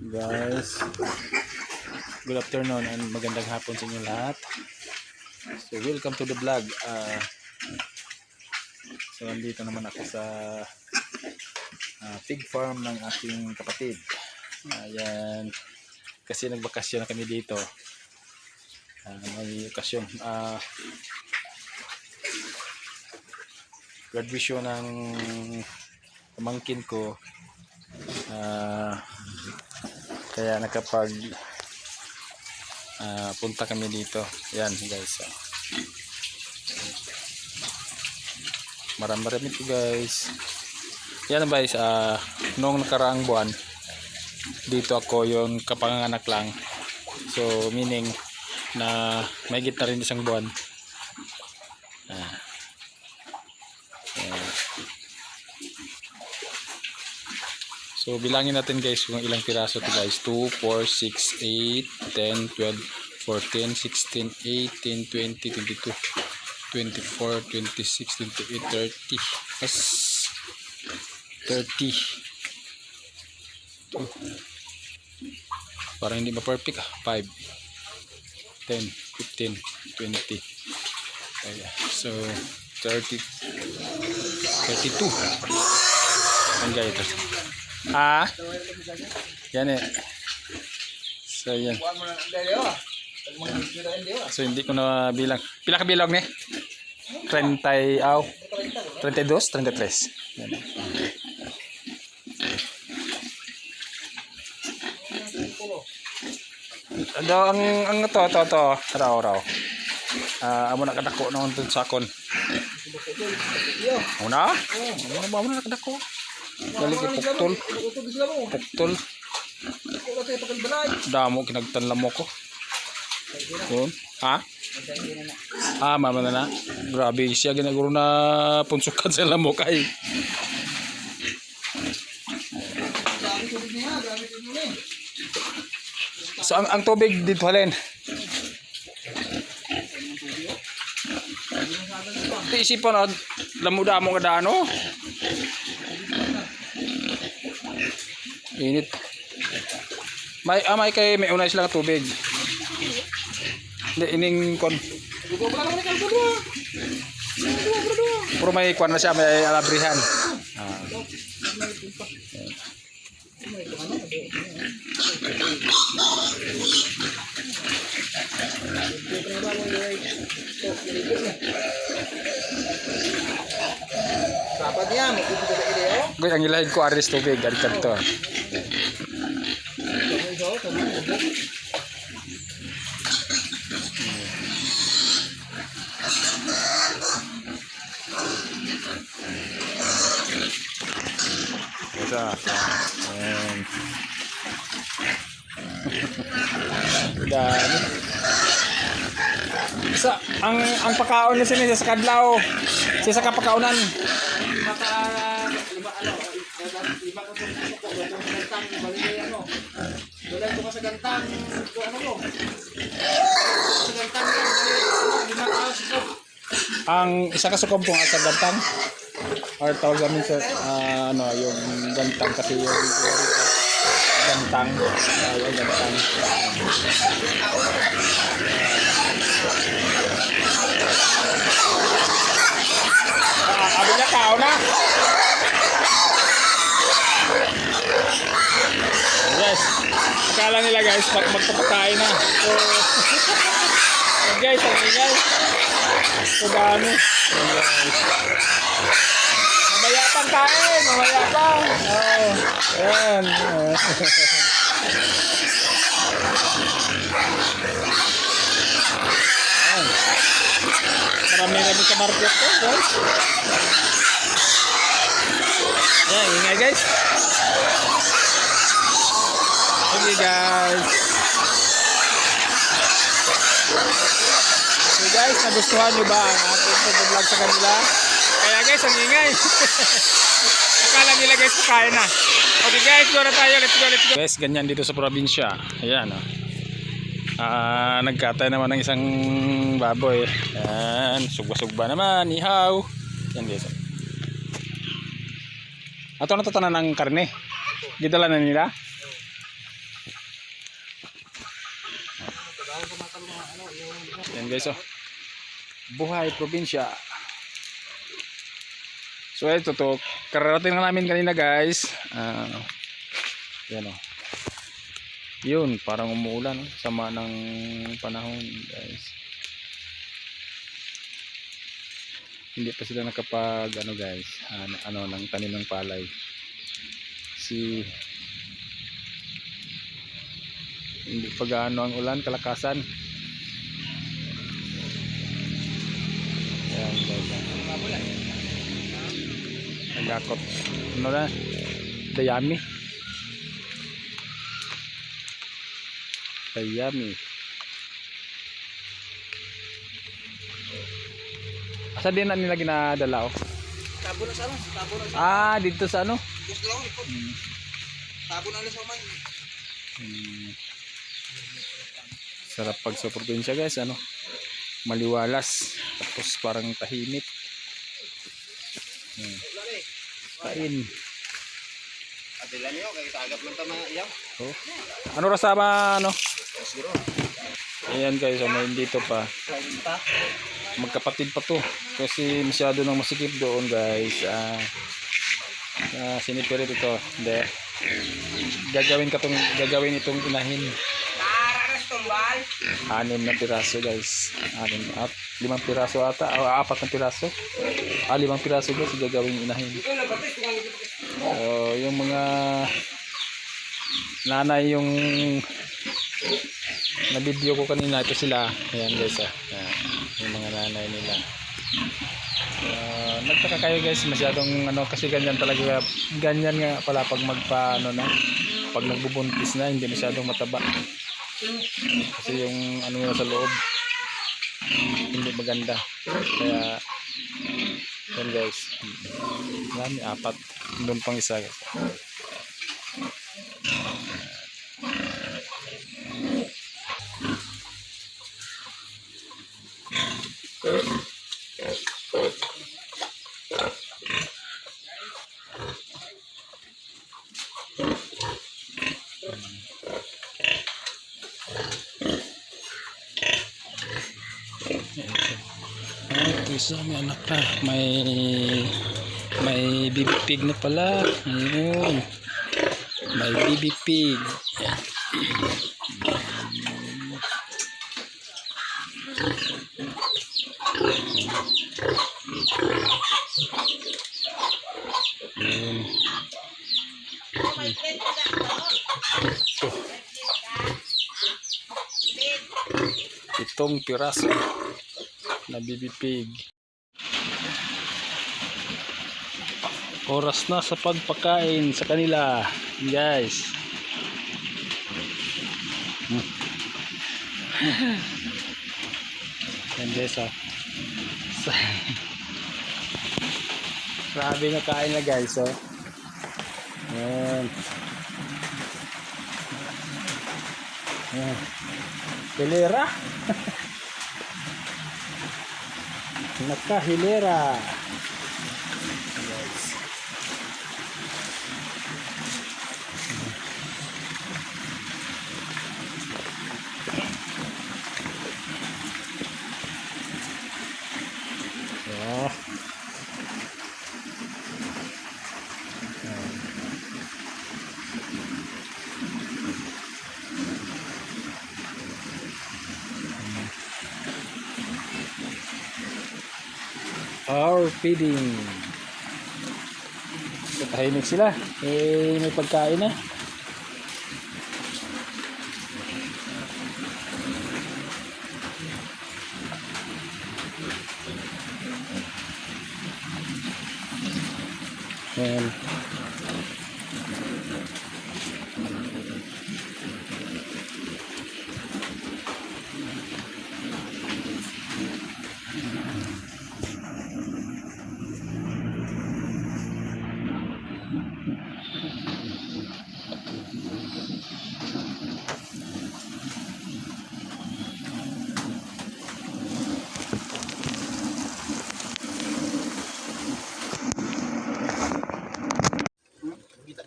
Guys, good afternoon and magandang hapon sa inyo lahat. So welcome to the vlog. So nandito naman ako sa pig farm ng aking kapatid. Ayan, kasi nagbakasyon na kami dito. May okasyon, graduation ng pamangkin ko. Kaya nakapag punta kami dito. Yan guys, marami ito guys. Yan guys, noong nakaraang buwan dito ako yung kapanganak lang, so meaning na may gitna rin isang buwan. So bilangin natin guys kung ilang piraso to guys. 2, 4, 6, 8, 10, 12, 14, 16, 18, 20, 22, 24, 26, 28, 30. Yes. 30. Parang hindi ba perfect 5, 10, 15, 20. Ayan. So 30, 32. Ang gaya ito. Yan eh. So yan. So hindi ko na bilang. Pila ka bilog ni? 30, 32, 33. Yan. Ang to raw. Amo na kadako naman to sakon. Una? Amo na kadako. Balik puktol. Damo kinagtanlam mo ko. Yun. Mama na. Grabe siya ginaguro na punsukan sa lamok ay. So ang tubig dito halin. Isipan lamo-damo nga dano. Init. May may unay sila tubig. Hindi ining kon. Pero may kwan na siya, may alabrihan. Dapat niya, magpupunta sa ileo. Guys, ang ilahid ko aris tubig, galitan to. Dami. Sa ang pakaon ni sini sa kadlaw. Sa kapakaunan. Lima ka sa gantang, bali ano. Dulay ko sa gantang, ano mo? Sa gantang lima ka sa. Ang isa ka sukob kung sa gantang. Or tawag namin sa yung gantang kasi yung gantang. Yung gantang. Abi niya kao na. Yes. Akala nila guys magpapakain na. So guys, so dami. Mamaya pang kain, mamaya pang. Yan. Marami sa market ko guys. Yan, ingay guys. Okay guys. So guys, nagustuhan nyo ba ang ating pag-vlog sa kanila? Kaya guys, ang ingay. Akala nila guys pakain na. Okay guys, go na tayo. Let's go. Guys, ganyan dito sa probinsya. Ayan nagkatay naman ng isang baboy. Ayan, sugba-sugba naman, ihaw. Yan guys. Ato na tatanan ng karne. Gidala na nila. Yan guys, oh. Buhay probinsya. So ito to, kararating na namin kanina guys. Yan, oh. Yun, parang umuulan, oh. Sama ng panahon guys. Hindi pa sila nakapag ano guys, ng tanim ng palay. Hindi pa gaano ang ulan, kalakasan. Ayan guys. Nagakot. Ano na? Dayami. Asa din na nila ginadala, oh? Tabo na sa ano? Dito sa ano? Gusto lang ito. Tabo na sa man. Sarap pag sa probinsya guys, ano? Maliwalas, tapos parang tahimik. Kain. Adilan niyo kay tagap lang tama iyaw. Oh. Ano rasama ano? Siguro. Ayan guys, may dito pa. Magkapatid pa to. Kasi masyado nang masikip doon guys. Sinipirit ito. Hindi. Gagawin itong inahin. 6 na piraso guys. 5 piraso ata. 4 na piraso. 5 piraso guys. Gagawin inahin. Yung mga nanay yung na video ko kanina, ito sila. Ayan guys, yung mga nanay nila. Nagtaka kayo guys, masyadong ano, kasi ganyan talaga, ganyan nga pala pag pag nagbubuntis na, hindi masyadong mataba. Kasi yung ano nila sa loob hindi maganda. Kaya yan guys, marami, 4 doon pang isa guys. Ito isa, may anak na, may baby pig na pala. Ayun, may baby pig. Ayun. Itong piraso na baby pig. Oras na sa pagpakain sa kanila guys. Yan guys, oh. Grabe na kain na guys, oh. Yan. Yan. Hilera. Nakahilera. Guys. Oh. Our feeding. So, tahimik sila. May pagkain na. Ayan.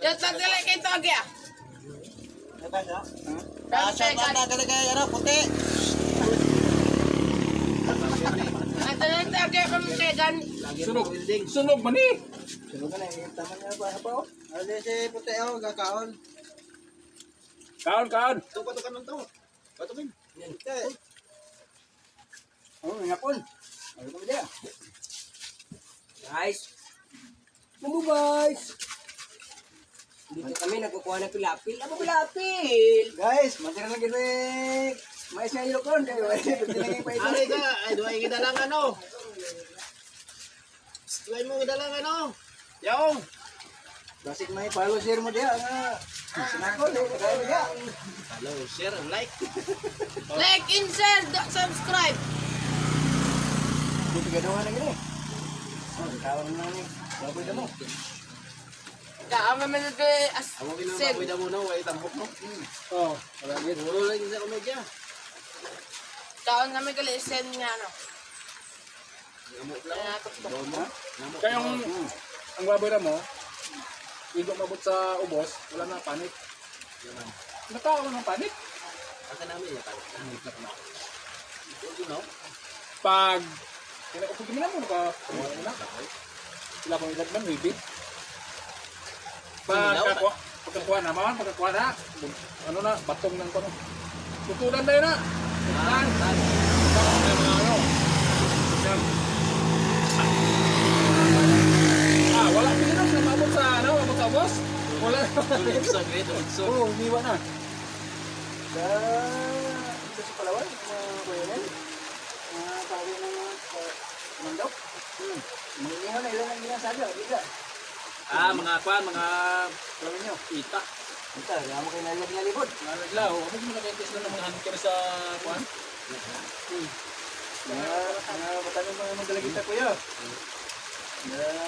Yan, tagdala kayo ito agya. Kasa ka kaya ano puti. agya kang kegan. Lagi Sunog. ng building. Sunog man eh. Sunog ka na, tama nga ba pa oh. Ano si puti oh, gakaon. Kaon. Tukan ng to. Patukin. Yan. Oh, ngapon. Ano ko dia? Guys, ano guys? Dito kami nagkukuha ng pilapil. Ano pilapil? Guys, matira lang kita may siya yung kon kayo. Pinilagay pa ito. Ay ka, ay duay kita lang ano. Duay mo kita lang ano. Yung. Basik may follow share mo dia nga. Sinakol eh, kaya mo dia. Follow, share, and like. Like and share, subscribe. Dito gano'n na gini. Oh, kawan na ni. Baboy damo. Kaama man kay as. Awagin na Save. baboy damo no, way tambok no. Oh, wala gid. Wala lang sa komedya. Kaon namin kay send nga no. Ngamok lang. Natok. Kaya ang baboy na mo, hindi mabot sa ubos, wala na panik. Nakaon ng panik. Asa namin ya kan. No? Pag kung gimana mo ka na sila kung ilag man maybe pagkakuha naman na ano na batong ng kono tutulan na yun na ano yan wala pinag na mabot sa ano mabot sa boss wala Sa grito, so. oo umiwa na Ito sa Palawan, mga kuyanan. Mga tawag ng mandaw. Mga na ilan ang ginasabi, bigla. mga kwan mga Tawag nyo. ita Ito, kaya mo kayo nalagyan na libod. nalaglaw ako mo nakaintis na ng mga hanikir sa kwan Mga batanong mga magdalagita kuya.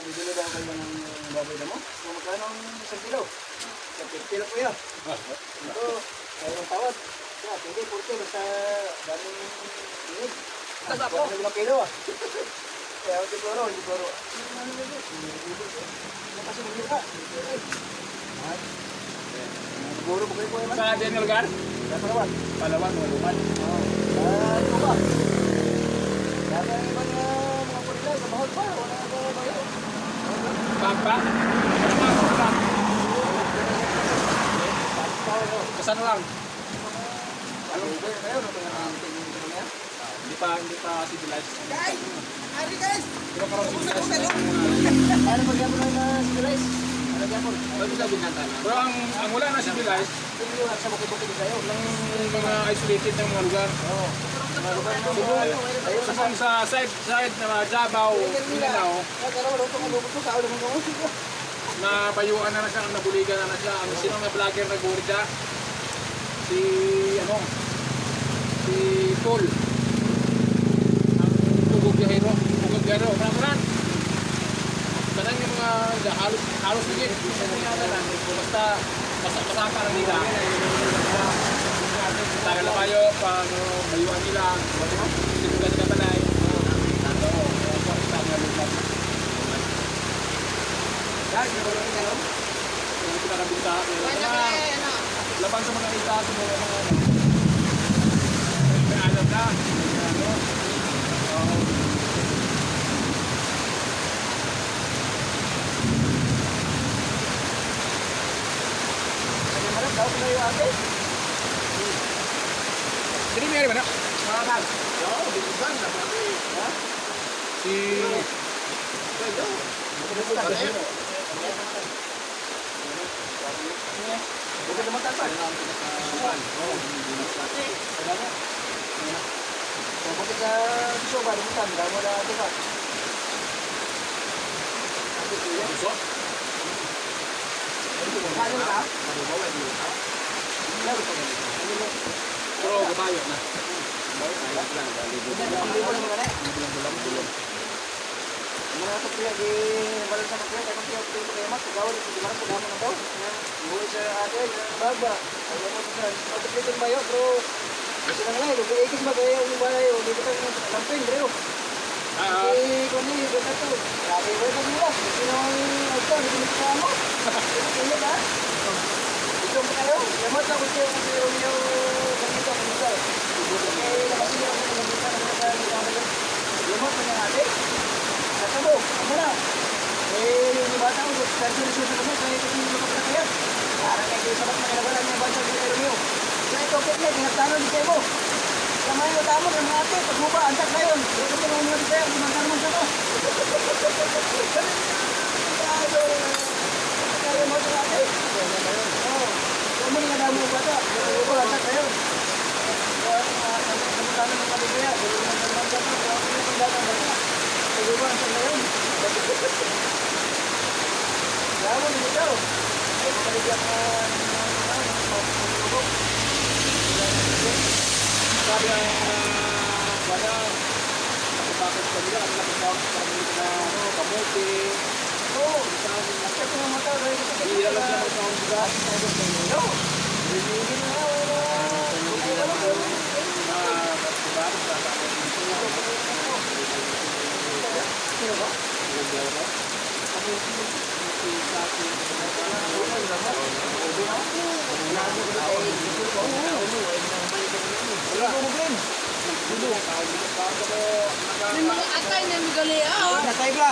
Bibili daw kayo ng baboy na mo. Kung magkano ang isang kilo? Sa kilo kuya. Ito, mayroong tawad. Kaya, pwede, purte, basta daming init. Taga po. 5 kilo ah. Kaya, siguro. Ano na yun? Kasi magiging ka. Siguro, bukay po naman. sa General Gar Sa Palawan. Palawan Walungan Ito ba? Dami ang ibang mga pulila, sa bahol pa. Wala na ba bayo? Pagpa Kasan lang Ano ba kayo? Ano ba yung tingin ko niya? hindi pa civilized Guys, ari guys. pero karon civilized Ano ba gapon na civilized? Ano gapon? pero ang wala na civilized Ito yung sa bukid-bukid kayo. ng mga isolated ng mga lugar Oo. Mga lugar mo. Ayun, sa side na Davao Mindanao Kaya wala itong malubot ko. Kao naman ko. na bayuan na siya nabuligan na siya ang sino nga vlogger nag-uuri siya si Paul ang Tugog Biyahero maraming kanang yung mga halos ligid basta masaka lang nila tagal na kayo pag bayuan nila sinugan nila panay Guys, ano ba yung kita nabita Kanya kay ano. laban sa mga kita sa mga may alam na Ano daw na yung ate? jadi may ba na Mga Oo, bilisan na pati. Ha? si Pwede. Bukod naman tasan. Bakit sa gusto ba? Limutan, damo na ito ka. Buso Ano ka? pero gabayo na Libo lang mga mga kapila di balang sa kapila kaya kapila kapila kaya mat gawin di mana ko damo na daw muli sa atin baba ay mo sa kapila din bayo bro kasi nang lain lubi ikis ba kaya uni balay uni kita lampin bro ko ni beta to grabe ba ko nila kasi nang auto di mo sa mo ano ba ito ba kayo yamat na ko siya kasi yung kapila kapila ay labas niya ang kapila kapila lumot na niya ate. Katabo, ano na? Eh, yung bata ko, seryoso sa kami, kaya ito yung kapatid. Para kayo sabat na kinabala niya bata sa Pero Romeo. Sa ito, kaya tinatano di kayo mo. Kamay mo tamo ng mga ate, pag buba, antak na yun. Ito ko naman natin kayo, dimantan mo sa to. Kaya mo sa ate. Oo. Kamo nga damo bata. Buba, antak na yun. Dimantan mo ng mga kaya, dimantan mo sa to. Buba, antak na yun. Yaman din ito. Ay, paligyan na sabi ang wala nakapakot sa nila, nakapakot sa nila na kamote. Oo, nakapakot sa mata. Hindi lang siya magkakong bigas. Oo, hindi na wala. Sino ba? May mga atay na migali ah. Natay ka?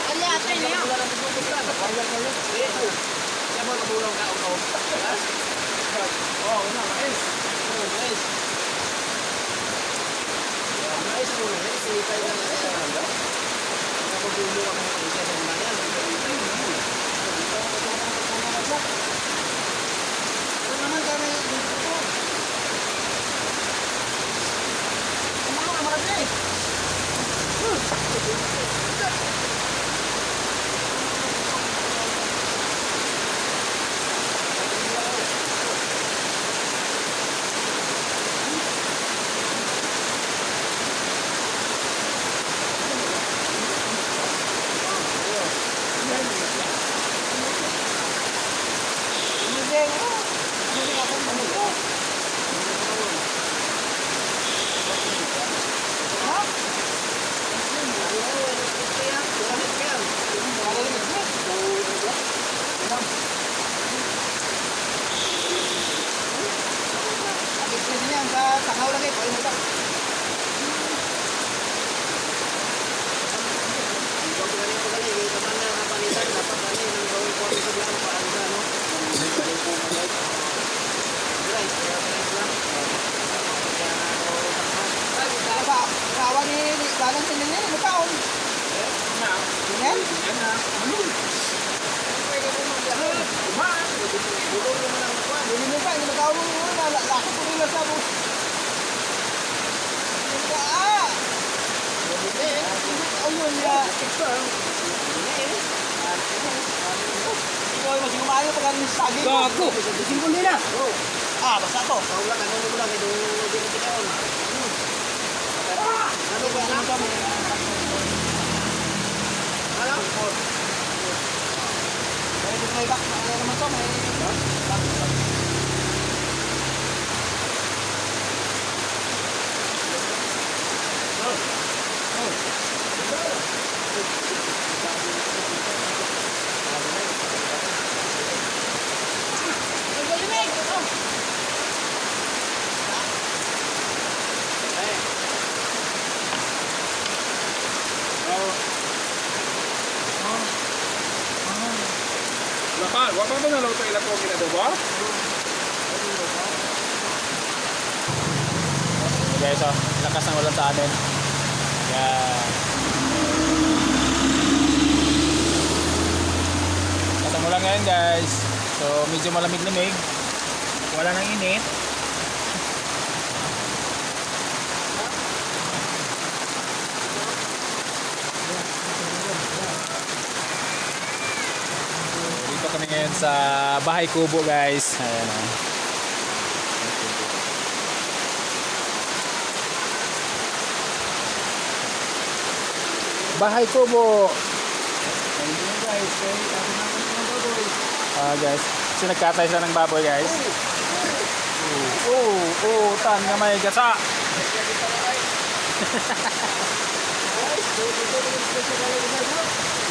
Ali atay na yan. Takaw lagi, paling muda. Kawan ni dalang sini ni bertahun. Yan? Ini muka ini bertahun mana laku tu ni sabu. Ayun ya. Ikaw masih kumain pag ang saging. Gago. Simbol nila. Ah, basta to. Wala ka nung lang ito dito kaon. Ano ba ang kami? Ano? Pwede may back naman to, may. Wapa ba na luto ila po ginadobo? Guys, oh, lakas ng ulan sa amin. Yan. Lakas ng ulan ngayon guys. So medyo malamig-lamig. Wala nang init. Dito kami ngayon sa Bahay Kubo guys. Ayan o. Bahay Kubo. Guys, kasi nagkatay sila ng baboy guys. Tan nga may gasa. So, dito yung special na lang isa, no?